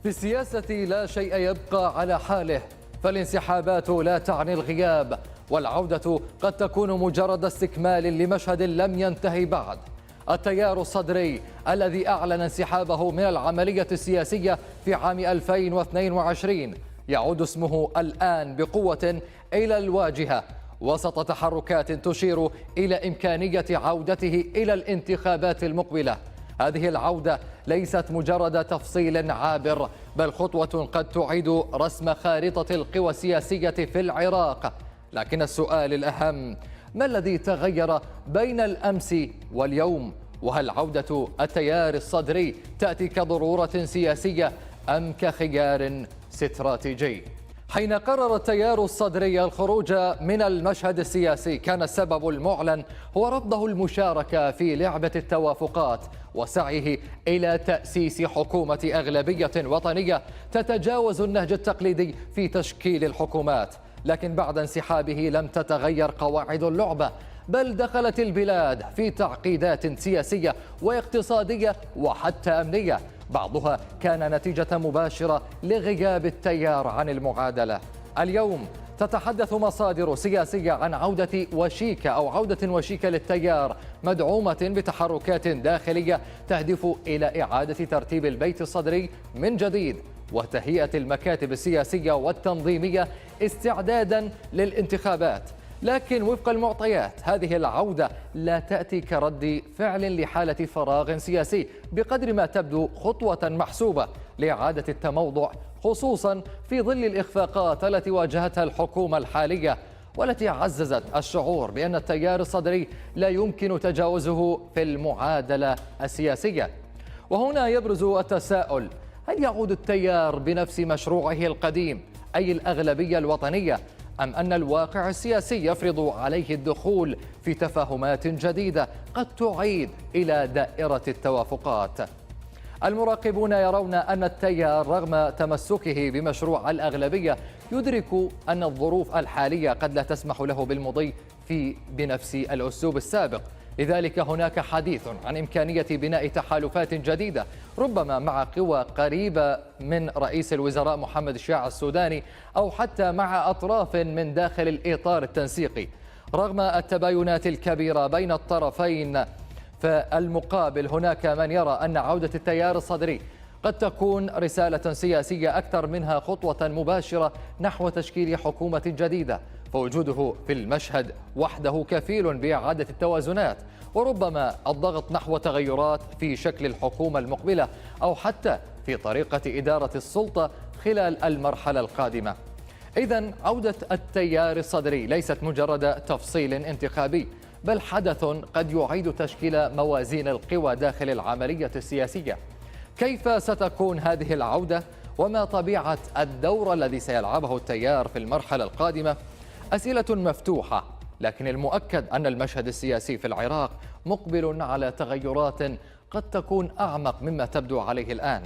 في السياسة لا شيء يبقى على حاله، فالانسحابات لا تعني الغياب، والعودة قد تكون مجرد استكمال لمشهد لم ينتهي بعد. التيار الصدري الذي أعلن انسحابه من العملية السياسية في عام 2022 يعود اسمه الآن بقوة إلى الواجهة وسط تحركات تشير إلى إمكانية عودته إلى الانتخابات المقبلة. هذه العودة ليست مجرد تفصيل عابر، بل خطوة قد تعيد رسم خارطة القوى السياسية في العراق. لكن السؤال الأهم: ما الذي تغير بين الأمس واليوم؟ وهل عودة التيار الصدري تأتي كضرورة سياسية أم كخيار استراتيجي؟ حين قرر التيار الصدري الخروج من المشهد السياسي كان السبب المعلن هو رفضه المشاركة في لعبة التوافقات وسعيه إلى تأسيس حكومة أغلبية وطنية تتجاوز النهج التقليدي في تشكيل الحكومات. لكن بعد انسحابه لم تتغير قواعد اللعبة، بل دخلت البلاد في تعقيدات سياسية واقتصادية وحتى أمنية، بعضها كان نتيجة مباشرة لغياب التيار عن المعادلة. اليوم تتحدث مصادر سياسية عن عودة وشيكة للتيار، مدعومة بتحركات داخلية تهدف إلى إعادة ترتيب البيت الصدري من جديد وتهيئة المكاتب السياسية والتنظيمية استعدادا للانتخابات. لكن وفق المعطيات هذه العودة لا تأتي كرد فعل لحالة فراغ سياسي بقدر ما تبدو خطوة محسوبة لإعادة التموضع، خصوصا في ظل الإخفاقات التي واجهتها الحكومة الحالية والتي عززت الشعور بأن التيار الصدري لا يمكن تجاوزه في المعادلة السياسية. وهنا يبرز التساؤل: هل يعود التيار بنفس مشروعه القديم أي الأغلبية الوطنية، أم أن الواقع السياسي يفرض عليه الدخول في تفاهمات جديدة قد تعيد إلى دائرة التوافقات؟ المراقبون يرون أن التيار رغم تمسكه بمشروع الأغلبية يدرك أن الظروف الحالية قد لا تسمح له بالمضي بنفس الأسلوب السابق. لذلك هناك حديث عن إمكانية بناء تحالفات جديدة، ربما مع قوى قريبة من رئيس الوزراء محمد الشياع السوداني أو حتى مع أطراف من داخل الإطار التنسيقي. رغم التباينات الكبيرة بين الطرفين، فالمقابل هناك من يرى أن عودة التيار الصدري قد تكون رسالة سياسية أكثر منها خطوة مباشرة نحو تشكيل حكومة جديدة، فوجوده في المشهد وحده كفيل بإعادة التوازنات وربما الضغط نحو تغيرات في شكل الحكومة المقبلة أو حتى في طريقة إدارة السلطة خلال المرحلة القادمة. إذن عودة التيار الصدري ليست مجرد تفصيل انتخابي، بل حدث قد يعيد تشكيل موازين القوى داخل العملية السياسية. كيف ستكون هذه العودة؟ وما طبيعة الدور الذي سيلعبه التيار في المرحلة القادمة؟ أسئلة مفتوحة، لكن المؤكد أن المشهد السياسي في العراق مقبل على تغيرات قد تكون أعمق مما تبدو عليه الآن.